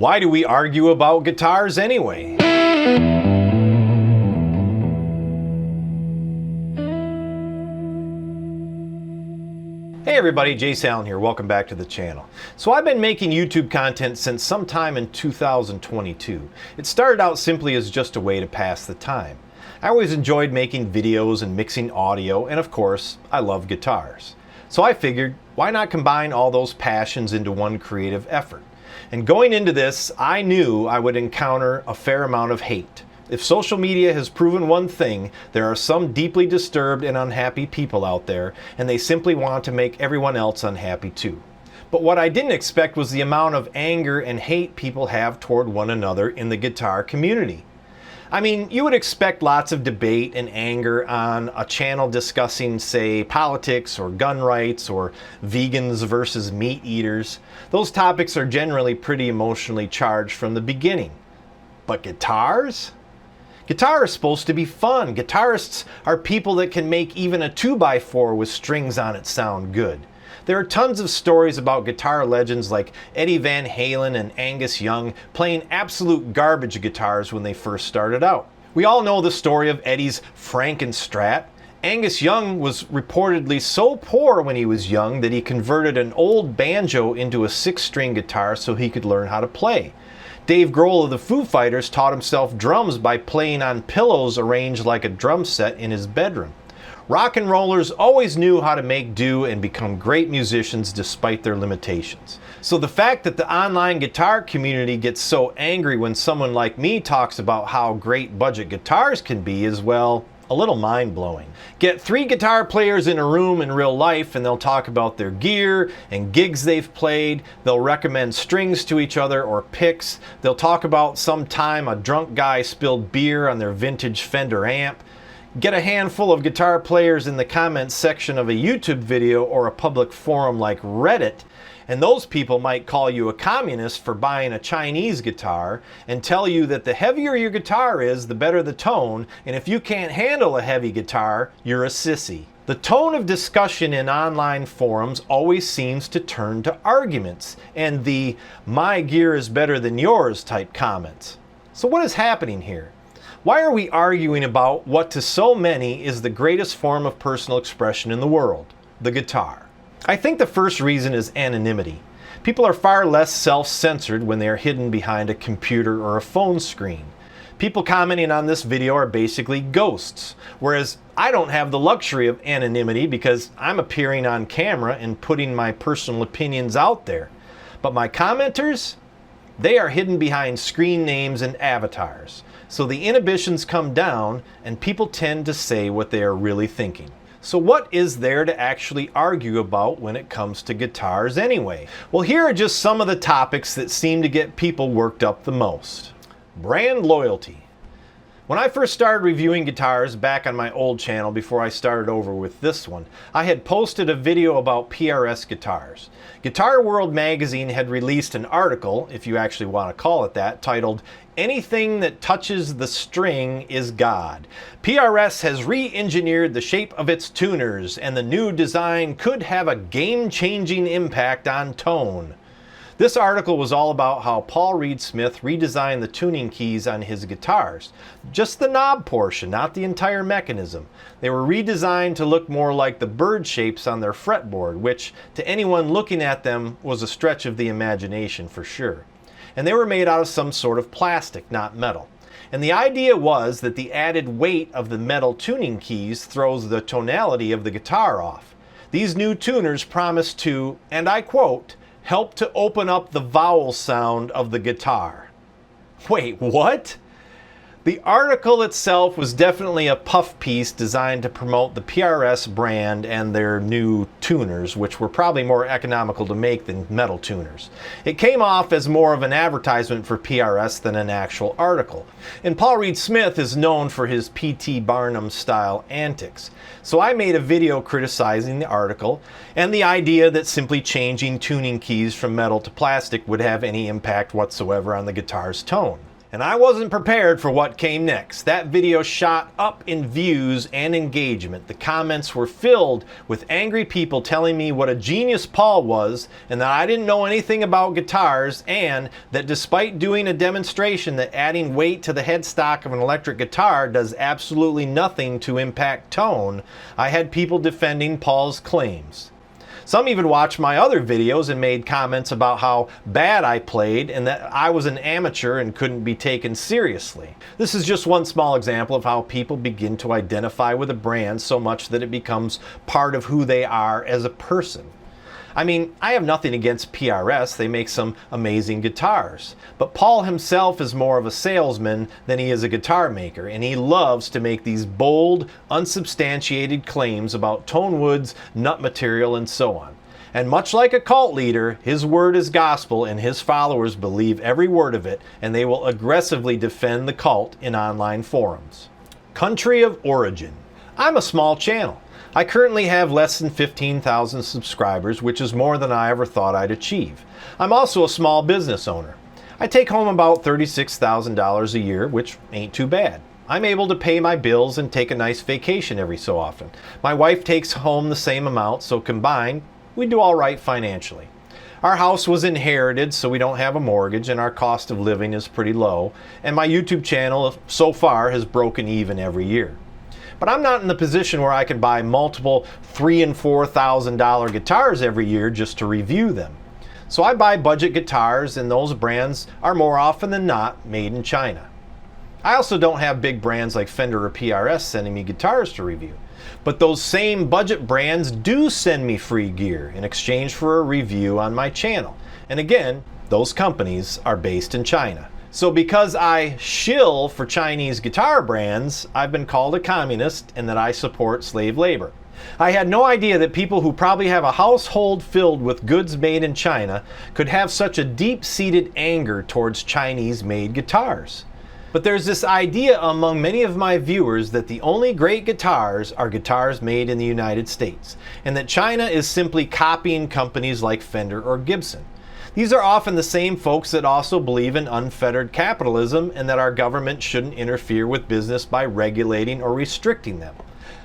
Why do we argue about guitars anyway? Hey everybody, Jayce Allan here. Welcome back to the channel. So I've been making YouTube content since sometime in 2022. It started out simply as just a way to pass the time. I always enjoyed making videos and mixing audio, and of course, I love guitars. So I figured, why not combine all those passions into one creative effort? And going into this, I knew I would encounter a fair amount of hate. If social media has proven one thing, there are some deeply disturbed and unhappy people out there, and they simply want to make everyone else unhappy too. But what I didn't expect was the amount of anger and hate people have toward one another in the guitar community. I mean, you would expect lots of debate and anger on a channel discussing, say, politics or gun rights or vegans versus meat eaters. Those topics are generally pretty emotionally charged from the beginning. But guitars? Guitar is supposed to be fun. Guitarists are people that can make even a 2x4 with strings on it sound good. There are tons of stories about guitar legends like Eddie Van Halen and Angus Young playing absolute garbage guitars when they first started out. We all know the story of Eddie's Frankenstrat. Angus Young was reportedly so poor when he was young that he converted an old banjo into a 6-string guitar so he could learn how to play. Dave Grohl of the Foo Fighters taught himself drums by playing on pillows arranged like a drum set in his bedroom. Rock and rollers always knew how to make do and become great musicians despite their limitations. So the fact that the online guitar community gets so angry when someone like me talks about how great budget guitars can be is, well, a little mind-blowing. Get 3 guitar players in a room in real life and they'll talk about their gear and gigs they've played. They'll recommend strings to each other or picks. They'll talk about some time a drunk guy spilled beer on their vintage Fender amp. Get a handful of guitar players in the comments section of a YouTube video or a public forum like Reddit, and those people might call you a communist for buying a Chinese guitar and tell you that the heavier your guitar is, the better the tone, and if you can't handle a heavy guitar, you're a sissy. The tone of discussion in online forums always seems to turn to arguments and the "my gear is better than yours" type comments. So what is happening here? Why are we arguing about what to so many is the greatest form of personal expression in the world, the guitar? I think the first reason is anonymity. People are far less self-censored when they are hidden behind a computer or a phone screen. People commenting on this video are basically ghosts, whereas I don't have the luxury of anonymity because I'm appearing on camera and putting my personal opinions out there. But my commenters? They are hidden behind screen names and avatars. So the inhibitions come down and people tend to say what they are really thinking. So what is there to actually argue about when it comes to guitars anyway? Well, here are just some of the topics that seem to get people worked up the most. Brand loyalty. When I first started reviewing guitars back on my old channel before I started over with this one, I had posted a video about PRS guitars. Guitar World magazine had released an article, if you actually want to call it that, titled "Anything That Touches the String is God. PRS has re-engineered the shape of its tuners, and the new design could have a game-changing impact on tone." This article was all about how Paul Reed Smith redesigned the tuning keys on his guitars. Just the knob portion, not the entire mechanism. They were redesigned to look more like the bird shapes on their fretboard, which to anyone looking at them was a stretch of the imagination for sure. And they were made out of some sort of plastic, not metal. And the idea was that the added weight of the metal tuning keys throws the tonality of the guitar off. These new tuners promise to, and I quote, "help to open up the vowel sound of the guitar." Wait, what? The article itself was definitely a puff piece designed to promote the PRS brand and their new tuners, which were probably more economical to make than metal tuners. It came off as more of an advertisement for PRS than an actual article. And Paul Reed Smith is known for his P.T. Barnum style antics. So I made a video criticizing the article and the idea that simply changing tuning keys from metal to plastic would have any impact whatsoever on the guitar's tone. And I wasn't prepared for what came next. That video shot up in views and engagement. The comments were filled with angry people telling me what a genius Paul was, and that I didn't know anything about guitars, and that despite doing a demonstration that adding weight to the headstock of an electric guitar does absolutely nothing to impact tone, I had people defending Paul's claims. Some even watched my other videos and made comments about how bad I played and that I was an amateur and couldn't be taken seriously. This is just one small example of how people begin to identify with a brand so much that it becomes part of who they are as a person. I mean, I have nothing against PRS, they make some amazing guitars. But Paul himself is more of a salesman than he is a guitar maker, and he loves to make these bold, unsubstantiated claims about tone woods, nut material, and so on. And much like a cult leader, his word is gospel and his followers believe every word of it, and they will aggressively defend the cult in online forums. Country of origin. I'm a small channel. I currently have less than 15,000 subscribers, which is more than I ever thought I'd achieve. I'm also a small business owner. I take home about $36,000 a year, which ain't too bad. I'm able to pay my bills and take a nice vacation every so often. My wife takes home the same amount, so combined, we do all right financially. Our house was inherited, so we don't have a mortgage, and our cost of living is pretty low, and my YouTube channel so far has broken even every year. But I'm not in the position where I can buy multiple $3,000 and $4,000 guitars every year just to review them. So I buy budget guitars, and those brands are more often than not made in China. I also don't have big brands like Fender or PRS sending me guitars to review. But those same budget brands do send me free gear in exchange for a review on my channel. And again, those companies are based in China. So because I shill for Chinese guitar brands, I've been called a communist and that I support slave labor. I had no idea that people who probably have a household filled with goods made in China could have such a deep-seated anger towards Chinese-made guitars. But there's this idea among many of my viewers that the only great guitars are guitars made in the United States, and that China is simply copying companies like Fender or Gibson. These are often the same folks that also believe in unfettered capitalism and that our government shouldn't interfere with business by regulating or restricting them.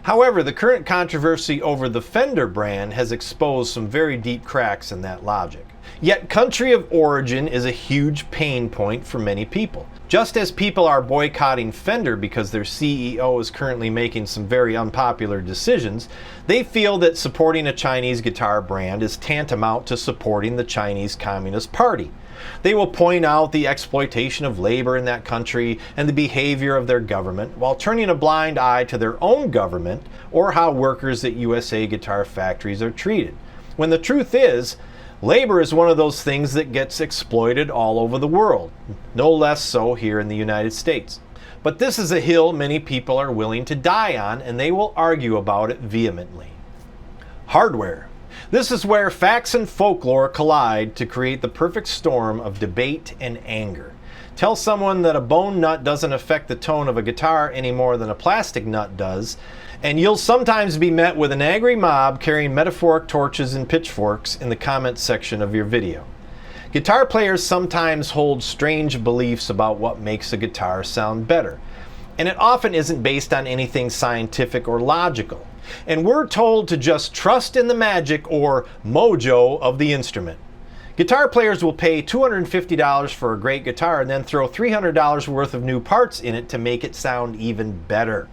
However, the current controversy over the Fender brand has exposed some very deep cracks in that logic. Yet country of origin is a huge pain point for many people. Just as people are boycotting Fender because their CEO is currently making some very unpopular decisions, they feel that supporting a Chinese guitar brand is tantamount to supporting the Chinese Communist Party. They will point out the exploitation of labor in that country and the behavior of their government, while turning a blind eye to their own government or how workers at USA guitar factories are treated. When the truth is, labor is one of those things that gets exploited all over the world, no less so here in the United States. But this is a hill many people are willing to die on, and they will argue about it vehemently. Hardware. This is where facts and folklore collide to create the perfect storm of debate and anger. Tell someone that a bone nut doesn't affect the tone of a guitar any more than a plastic nut does, and you'll sometimes be met with an angry mob carrying metaphoric torches and pitchforks in the comments section of your video. Guitar players sometimes hold strange beliefs about what makes a guitar sound better, and it often isn't based on anything scientific or logical. And we're told to just trust in the magic or mojo of the instrument. Guitar players will pay $250 for a great guitar and then throw $300 worth of new parts in it to make it sound even better.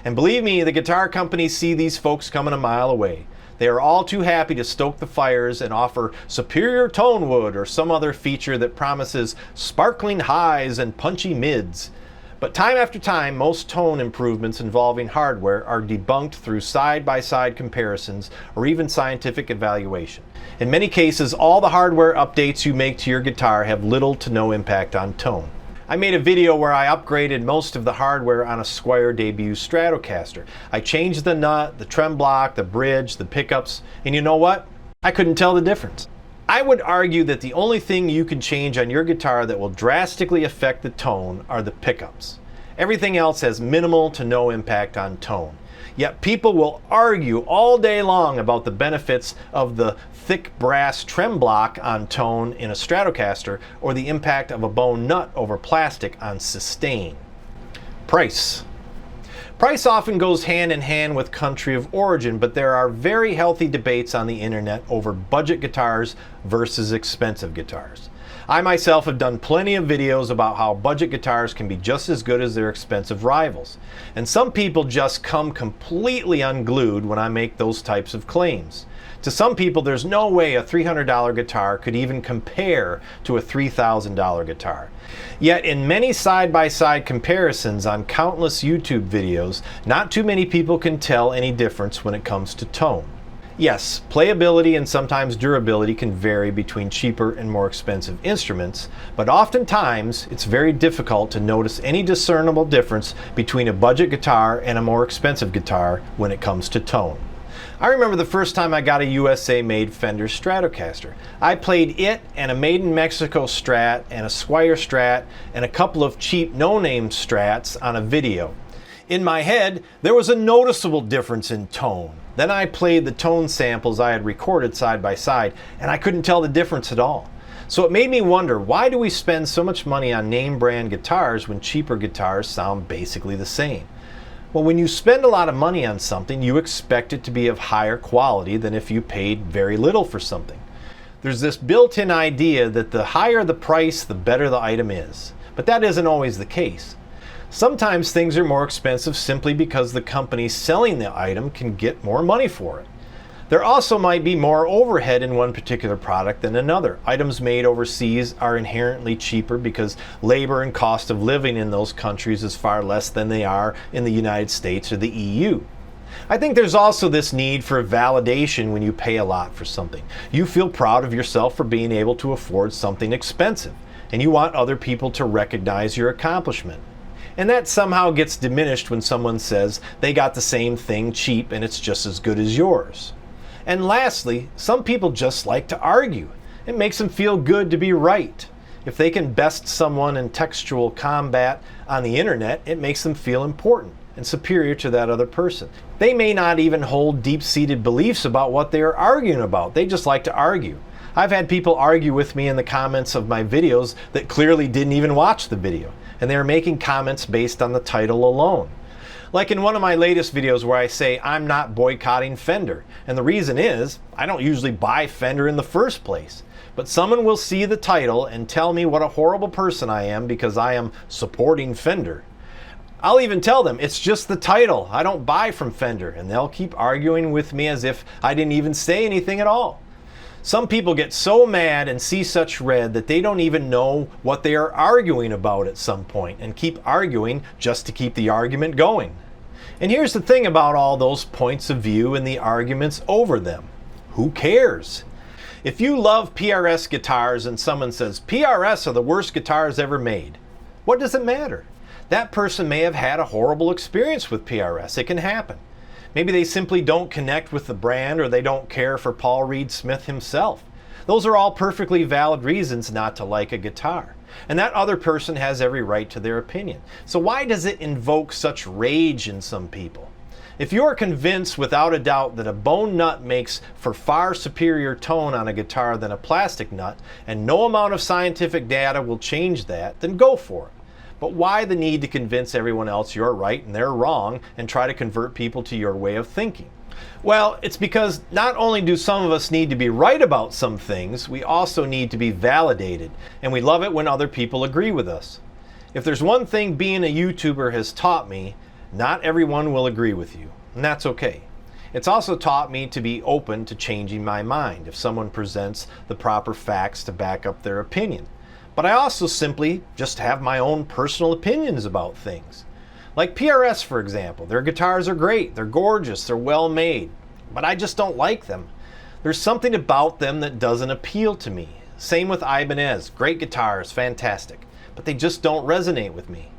And believe me, the guitar companies see these folks coming a mile away. They are all too happy to stoke the fires and offer superior tone wood or some other feature that promises sparkling highs and punchy mids. But time after time, most tone improvements involving hardware are debunked through side-by-side comparisons or even scientific evaluation. In many cases, all the hardware updates you make to your guitar have little to no impact on tone. I made a video where I upgraded most of the hardware on a Squier debut Stratocaster. I changed the nut, the trem block, the bridge, the pickups, and you know what? I couldn't tell the difference. I would argue that the only thing you can change on your guitar that will drastically affect the tone are the pickups. Everything else has minimal to no impact on tone. Yet people will argue all day long about the benefits of the thick brass trem block on tone in a Stratocaster or the impact of a bone nut over plastic on sustain. Price. Price often goes hand in hand with country of origin, but there are very healthy debates on the internet over budget guitars versus expensive guitars. I myself have done plenty of videos about how budget guitars can be just as good as their expensive rivals. And some people just come completely unglued when I make those types of claims. To some people, there's no way a $300 guitar could even compare to a $3,000 guitar. Yet in many side-by-side comparisons on countless YouTube videos, not too many people can tell any difference when it comes to tone. Yes, playability and sometimes durability can vary between cheaper and more expensive instruments, but oftentimes it's very difficult to notice any discernible difference between a budget guitar and a more expensive guitar when it comes to tone. I remember the first time I got a USA-made Fender Stratocaster. I played it and a Made in Mexico Strat and a Squier Strat and a couple of cheap no-name Strats on a video. In my head, there was a noticeable difference in tone. Then I played the tone samples I had recorded side by side, and I couldn't tell the difference at all. So it made me wonder, why do we spend so much money on name brand guitars when cheaper guitars sound basically the same? Well, when you spend a lot of money on something, you expect it to be of higher quality than if you paid very little for something. There's this built-in idea that the higher the price, the better the item is. But that isn't always the case. Sometimes things are more expensive simply because the company selling the item can get more money for it. There also might be more overhead in one particular product than another. Items made overseas are inherently cheaper because labor and cost of living in those countries is far less than they are in the United States or the EU. I think there's also this need for validation when you pay a lot for something. You feel proud of yourself for being able to afford something expensive, and you want other people to recognize your accomplishment. And that somehow gets diminished when someone says they got the same thing cheap and it's just as good as yours. And lastly, some people just like to argue. It makes them feel good to be right. If they can best someone in textual combat on the internet, it makes them feel important and superior to that other person. They may not even hold deep-seated beliefs about what they are arguing about. They just like to argue. I've had people argue with me in the comments of my videos that clearly didn't even watch the video, and they are making comments based on the title alone. Like in one of my latest videos where I say I'm not boycotting Fender, and the reason is I don't usually buy Fender in the first place. But someone will see the title and tell me what a horrible person I am because I am supporting Fender. I'll even tell them it's just the title. I don't buy from Fender, and they'll keep arguing with me as if I didn't even say anything at all. Some people get so mad and see such red that they don't even know what they are arguing about at some point and keep arguing just to keep the argument going. And here's the thing about all those points of view and the arguments over them. Who cares? If you love PRS guitars and someone says PRS are the worst guitars ever made, what does it matter? That person may have had a horrible experience with PRS. It can happen. Maybe they simply don't connect with the brand, or they don't care for Paul Reed Smith himself. Those are all perfectly valid reasons not to like a guitar. And that other person has every right to their opinion. So why does it invoke such rage in some people? If you are convinced without a doubt that a bone nut makes for far superior tone on a guitar than a plastic nut, and no amount of scientific data will change that, then go for it. But why the need to convince everyone else you're right and they're wrong and try to convert people to your way of thinking? Well, it's because not only do some of us need to be right about some things, we also need to be validated, and we love it when other people agree with us. If there's one thing being a YouTuber has taught me, not everyone will agree with you, and that's okay. It's also taught me to be open to changing my mind if someone presents the proper facts to back up their opinion. But I also simply just have my own personal opinions about things. Like PRS, for example. Their guitars are great, they're gorgeous, they're well made, but I just don't like them. There's something about them that doesn't appeal to me. Same with Ibanez. Great guitars, fantastic, but they just don't resonate with me.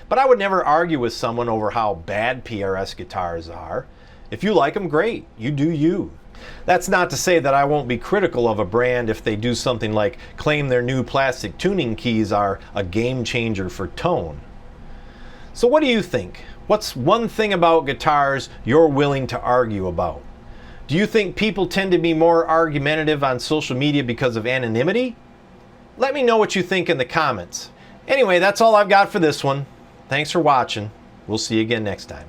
But I would never argue with someone over how bad PRS guitars are. If you like them, great, you do you. That's not to say that I won't be critical of a brand if they do something like claim their new plastic tuning keys are a game changer for tone. So what do you think? What's one thing about guitars you're willing to argue about? Do you think people tend to be more argumentative on social media because of anonymity? Let me know what you think in the comments. Anyway, that's all I've got for this one. Thanks for watching. We'll see you again next time.